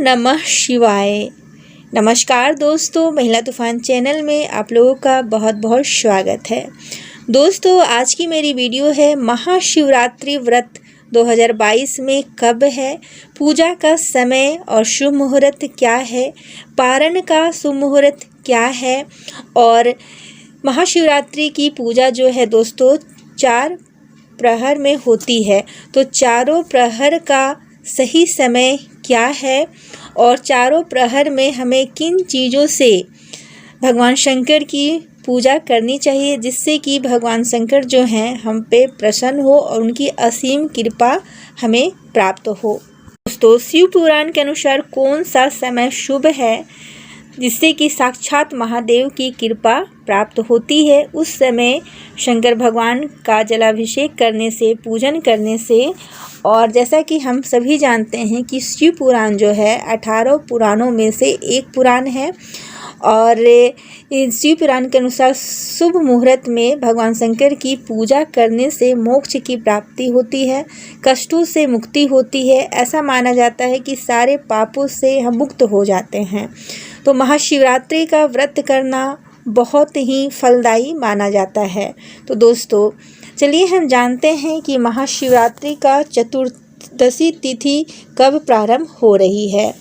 नमः शिवाय। नमस्कार दोस्तों, महिला तूफान चैनल में आप लोगों का बहुत बहुत स्वागत है। दोस्तों, आज की मेरी वीडियो है महाशिवरात्रि व्रत 2022 में कब है, पूजा का समय और शुभ मुहूर्त क्या है, पारण का शुभ मुहूर्त क्या है। और महाशिवरात्रि की पूजा जो है दोस्तों 4 प्रहर में होती है, तो चारों प्रहर का सही समय क्या है और चारों प्रहर में हमें किन चीज़ों से भगवान शंकर की पूजा करनी चाहिए जिससे कि भगवान शंकर जो हैं हम पे प्रसन्न हो और उनकी असीम कृपा हमें प्राप्त हो। दोस्तों, शिव पुराण के अनुसार कौन सा समय शुभ है जिससे कि साक्षात महादेव की कृपा प्राप्त होती है, उस समय शंकर भगवान का जलाभिषेक करने से, पूजन करने से। और जैसा कि हम सभी जानते हैं कि शिव पुराण जो है 18 पुराणों में से एक पुराण है और इस शिव पुराण के अनुसार शुभ मुहूर्त में भगवान शंकर की पूजा करने से मोक्ष की प्राप्ति होती है, कष्टों से मुक्ति होती है। ऐसा माना जाता है कि सारे पापों से हम मुक्त हो जाते हैं। तो महाशिवरात्रि का व्रत करना बहुत ही फलदायी माना जाता है। तो दोस्तों, चलिए हम जानते हैं कि महाशिवरात्रि का चतुर्दशी तिथि कब प्रारंभ हो रही है।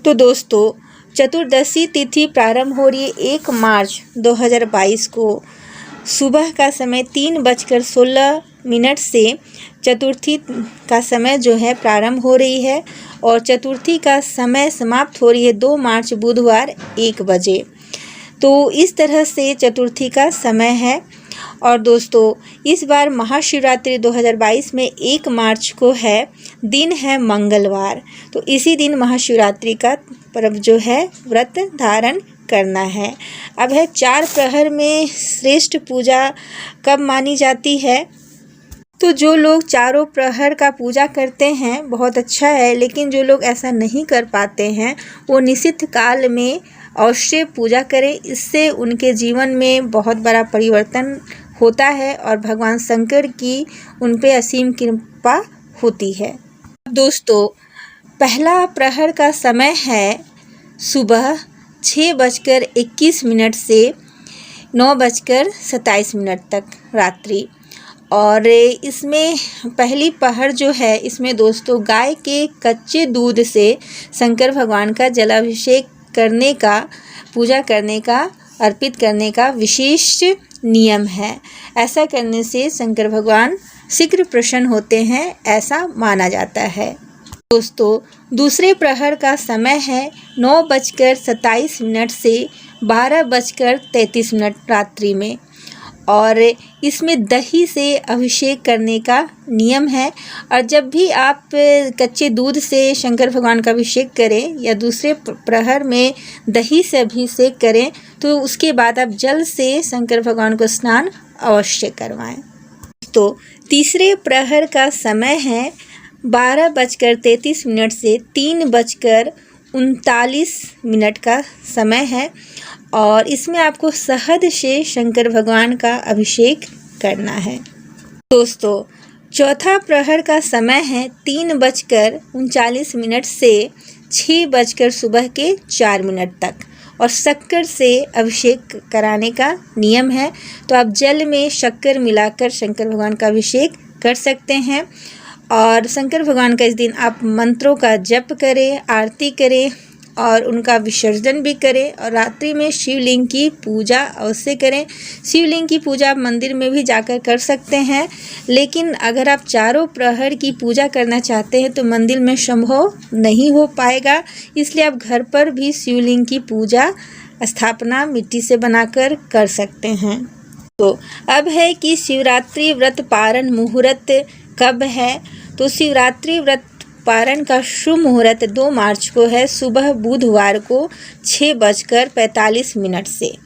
तो दोस्तों, चतुर्दशी तिथि प्रारंभ हो रही है 1 मार्च 2022 को सुबह का समय 3:16 से चतुर्थी का समय जो है प्रारंभ हो रही है और चतुर्थी का समय समाप्त हो रही है 2 मार्च बुधवार 1 बजे। तो इस तरह से चतुर्थी का समय है। और दोस्तों, इस बार महाशिवरात्रि 2022 में 1 मार्च को है, दिन है मंगलवार। तो इसी दिन महाशिवरात्रि का पर्व जो है व्रत धारण करना है। अब है 4 प्रहर में श्रेष्ठ पूजा कब मानी जाती है। तो जो लोग चारों प्रहर का पूजा करते हैं बहुत अच्छा है, लेकिन जो लोग ऐसा नहीं कर पाते हैं वो निश्चित काल में अवश्य पूजा करें। इससे उनके जीवन में बहुत बड़ा परिवर्तन होता है और भगवान शंकर की उन पे असीम कृपा होती है। दोस्तों, पहला प्रहर का समय है सुबह 6:21 से 9:27 तक रात्रि। और इसमें पहली पहर जो है इसमें दोस्तों गाय के कच्चे दूध से शंकर भगवान का जलाभिषेक करने का, पूजा करने का, अर्पित करने का विशेष नियम है। ऐसा करने से शंकर भगवान शीघ्र प्रसन्न होते हैं, ऐसा माना जाता है। दोस्तों, दूसरे प्रहर का समय है 9:27 से 12:33 रात्रि में और इसमें दही से अभिषेक करने का नियम है। और जब भी आप कच्चे दूध से शंकर भगवान का अभिषेक करें या दूसरे प्रहर में दही से अभिषेक करें तो उसके बाद आप जल से शंकर भगवान को स्नान अवश्य करवाएं। तो तीसरे प्रहर का समय है 12:33 से 3:39 का समय है और इसमें आपको शहद से शंकर भगवान का अभिषेक करना है। दोस्तों, चौथा प्रहर का समय है 3:39 से 6:04 तक और शक्कर से अभिषेक कराने का नियम है। तो आप जल में शक्कर मिलाकर शंकर भगवान का अभिषेक कर सकते हैं और शंकर भगवान का इस दिन आप मंत्रों का जप करें, आरती करें और उनका विसर्जन भी करें। और रात्रि में शिवलिंग की पूजा अवश्य करें। शिवलिंग की पूजा आप मंदिर में भी जाकर कर सकते हैं, लेकिन अगर आप चारों प्रहर की पूजा करना चाहते हैं तो मंदिर में संभव नहीं हो पाएगा, इसलिए आप घर पर भी शिवलिंग की पूजा स्थापना मिट्टी से बनाकर कर सकते हैं। तो अब है कि शिवरात्रि व्रत पारण मुहूर्त कब है। तो शिवरात्रि व्रत पारण का शुभ मुहूर्त 2 मार्च को है, सुबह बुधवार को 6:45 से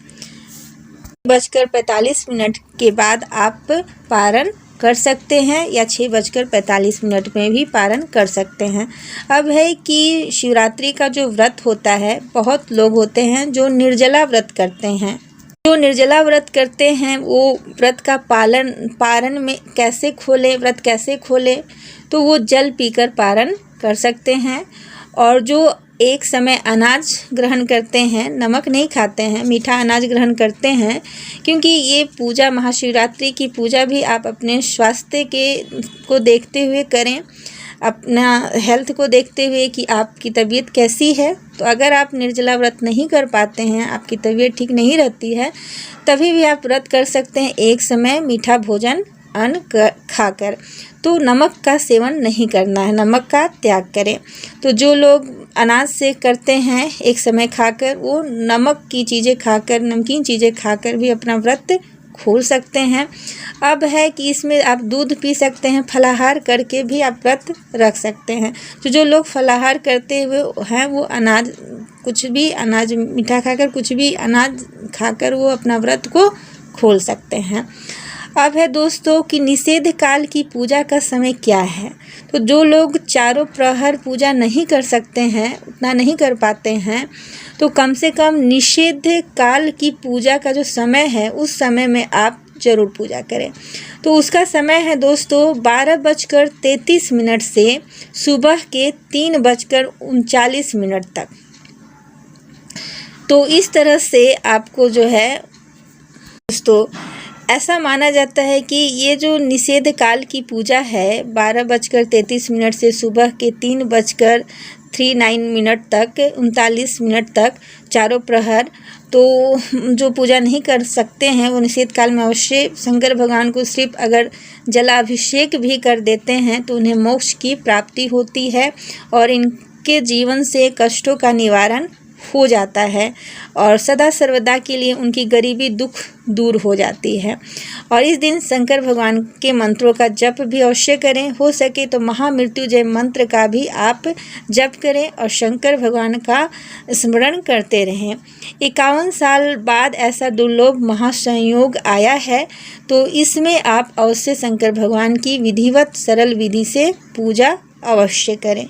6:45 के बाद आप पारण कर सकते हैं या 6:45 में भी पारण कर सकते हैं। अब है कि शिवरात्रि का जो व्रत होता है, बहुत लोग होते हैं जो निर्जला व्रत करते हैं। जो निर्जला व्रत करते हैं वो व्रत का पारण में कैसे खोलें, व्रत कैसे खोलें, तो वो जल पीकर पारण कर सकते हैं। और जो एक समय अनाज ग्रहण करते हैं, नमक नहीं खाते हैं, मीठा अनाज ग्रहण करते हैं, क्योंकि ये पूजा, महाशिवरात्रि की पूजा भी आप अपने स्वास्थ्य को देखते हुए करें, अपना हेल्थ को देखते हुए कि आपकी तबीयत कैसी है। तो अगर आप निर्जला व्रत नहीं कर पाते हैं, आपकी तबीयत ठीक नहीं रहती है, तभी भी आप व्रत कर सकते हैं एक समय मीठा भोजन अन्न खाकर। तो नमक का सेवन नहीं करना है, नमक का त्याग करें। तो जो लोग अनाज से करते हैं एक समय खाकर, वो नमक की चीज़ें खाकर, नमकीन चीज़ें खाकर भी अपना व्रत खोल सकते हैं। अब है कि इसमें आप दूध पी सकते हैं, फलाहार करके भी आप व्रत रख सकते हैं। तो जो लोग फलाहार करते हुए हैं वो अनाज, कुछ भी अनाज मीठा खाकर, कुछ भी अनाज खाकर वो अपना व्रत को खोल सकते हैं। अब है दोस्तों कि निषेध काल की पूजा का समय क्या है। तो जो लोग चारों प्रहर पूजा नहीं कर सकते हैं, उतना नहीं कर पाते हैं, तो कम से कम निषेध काल की पूजा का जो समय है उस समय में आप ज़रूर पूजा करें। तो उसका समय है दोस्तों 12:33 से सुबह के 3:39 तक। तो इस तरह से आपको जो है दोस्तों ऐसा माना जाता है कि ये जो निषेध काल की पूजा है 12:33 से सुबह के 3:39 तक, 39 तक, चारों प्रहर, तो जो पूजा नहीं कर सकते हैं वो निषेध काल में अवश्य शंकर भगवान को सिर्फ अगर जलाभिषेक भी कर देते हैं तो उन्हें मोक्ष की प्राप्ति होती है और इनके जीवन से कष्टों का निवारण हो जाता है और सदा सर्वदा के लिए उनकी गरीबी दुख दूर हो जाती है। और इस दिन शंकर भगवान के मंत्रों का जप भी अवश्य करें। हो सके तो महामृत्युंजय मंत्र का भी आप जप करें और शंकर भगवान का स्मरण करते रहें। 51 साल बाद ऐसा दुर्लभ महासंयोग आया है, तो इसमें आप अवश्य शंकर भगवान की विधिवत सरल विधि से पूजा अवश्य करें।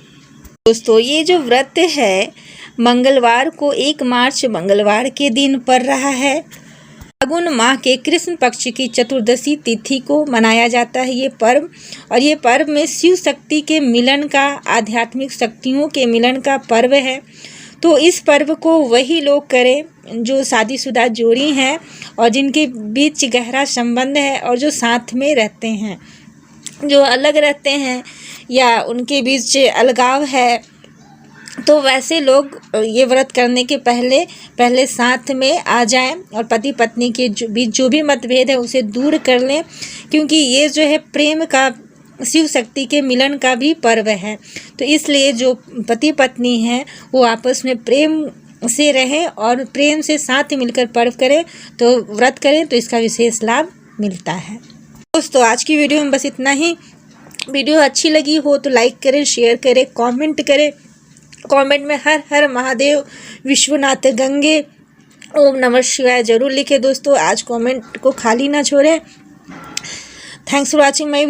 दोस्तों ये जो व्रत है मंगलवार को 1 मार्च मंगलवार के दिन पड़ रहा है। फागुन माह के कृष्ण पक्ष की चतुर्दशी तिथि को मनाया जाता है ये पर्व। और ये पर्व में शिव शक्ति के मिलन का, आध्यात्मिक शक्तियों के मिलन का पर्व है। तो इस पर्व को वही लोग करें जो शादीशुदा जोड़ी हैं और जिनके बीच गहरा संबंध है और जो साथ में रहते हैं। जो अलग रहते हैं या उनके बीच अलगाव है, तो वैसे लोग ये व्रत करने के पहले साथ में आ जाएं और पति पत्नी के बीच जो भी मतभेद है उसे दूर कर लें, क्योंकि ये जो है प्रेम का, शिव शक्ति के मिलन का भी पर्व है। तो इसलिए जो पति पत्नी हैं वो आपस में प्रेम से रहें और प्रेम से साथ मिलकर पर्व करें, तो व्रत करें तो इसका विशेष लाभ मिलता है। दोस्तों आज की वीडियो में बस इतना ही। वीडियो अच्छी लगी हो तो लाइक करें, शेयर करें, कमेंट करें। कमेंट में हर हर महादेव, विश्वनाथ गंगे, ओम नमः शिवाय जरूर लिखें दोस्तों। आज कमेंट को खाली ना छोड़ें। Thanks for watching my video.